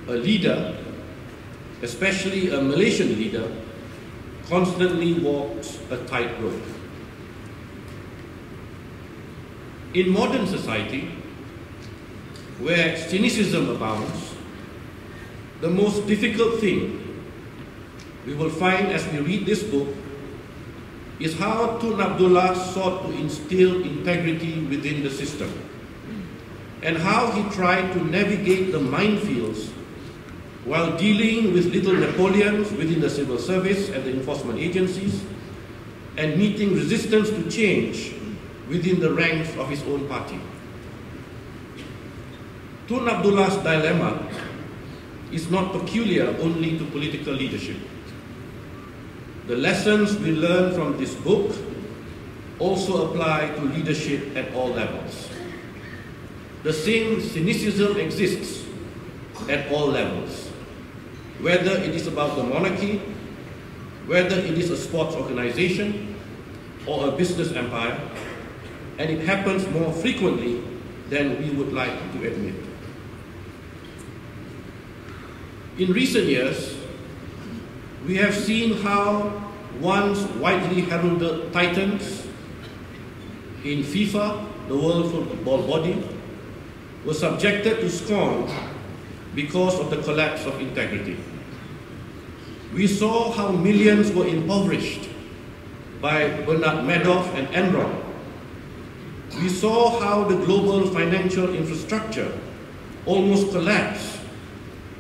a leader, especially a Malaysian leader, constantly walks a tightrope. In modern society, where cynicism abounds, the most difficult thing we will find as we read this book is how Tun Abdullah sought to instill integrity within the system, and how he tried to navigate the minefields while dealing with little Napoleons within the civil service and the enforcement agencies, and meeting resistance to change within the ranks of his own party. Tun Abdullah's dilemma is not peculiar only to political leadership. The lessons we learn from this book also apply to leadership at all levels. The same cynicism exists at all levels, whether it is about the monarchy, whether it is a sports organization or a business empire, and it happens more frequently than we would like to admit. In recent years, we have seen how once widely heralded titans in FIFA, the world football body, were subjected to scorn because of the collapse of integrity. We saw how millions were impoverished by Bernard Madoff and Enron. We saw how the global financial infrastructure almost collapsed,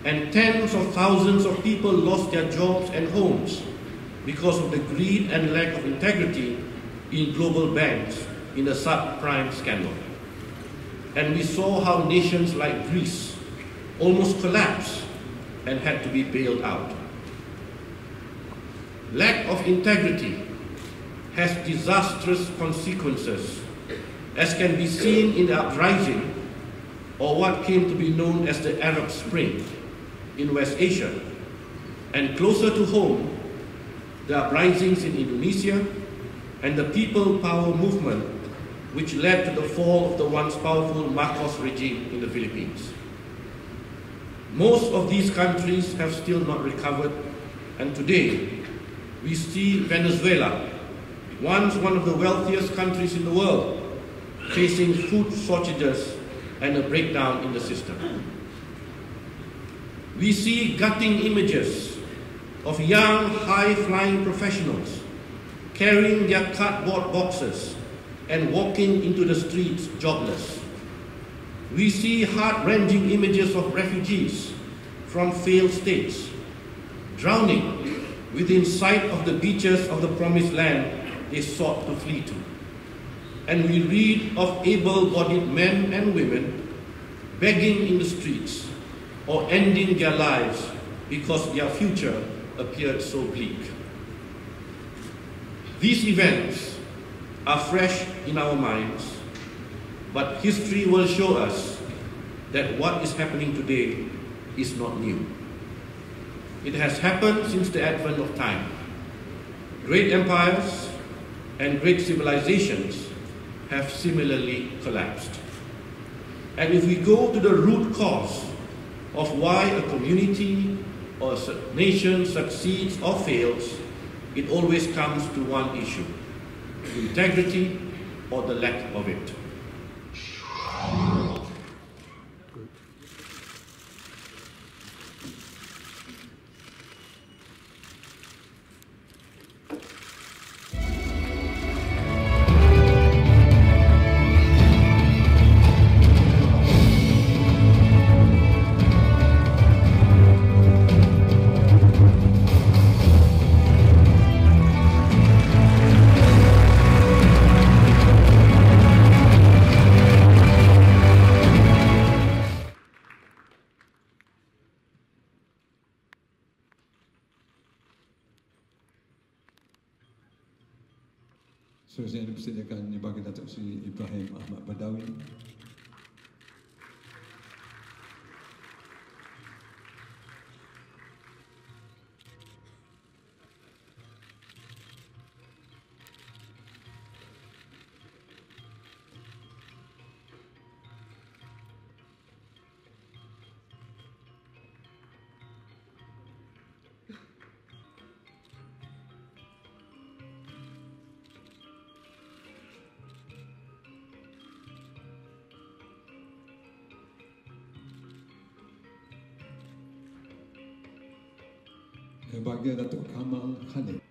and tens of thousands of people lost their jobs and homes because of the greed and lack of integrity in global banks in the subprime scandal. And we saw how nations like Greece almost collapsed and had to be bailed out. Lack of integrity has disastrous consequences, as can be seen in the uprising, or what came to be known as the Arab Spring, in West Asia, and closer to home, the uprisings in Indonesia and the People Power movement, which led to the fall of the once powerful Marcos regime in the Philippines. Most of these countries have still not recovered, and today we see Venezuela, once one of the wealthiest countries in the world, facing food shortages and a breakdown in the system. We see gutting images of young, high-flying professionals carrying their cardboard boxes and walking into the streets jobless. We see heart-rending images of refugees from failed states drowning within sight of the beaches of the promised land they sought to flee to. And we read of able-bodied men and women begging in the streets or ending their lives because their future appeared so bleak. These events are fresh in our minds, but history will show us that what is happening today is not new. It has happened since the advent of time. Great empires and great civilizations have similarly collapsed. And if we go to the root cause of why a community or a nation succeeds or fails, it always comes to one issue: integrity or the lack of it. Seterusnya dipersilakan bagi Datuk Seri Ibrahim Ahmad Badawi. Yang bagi Datuk Kamal Khalid.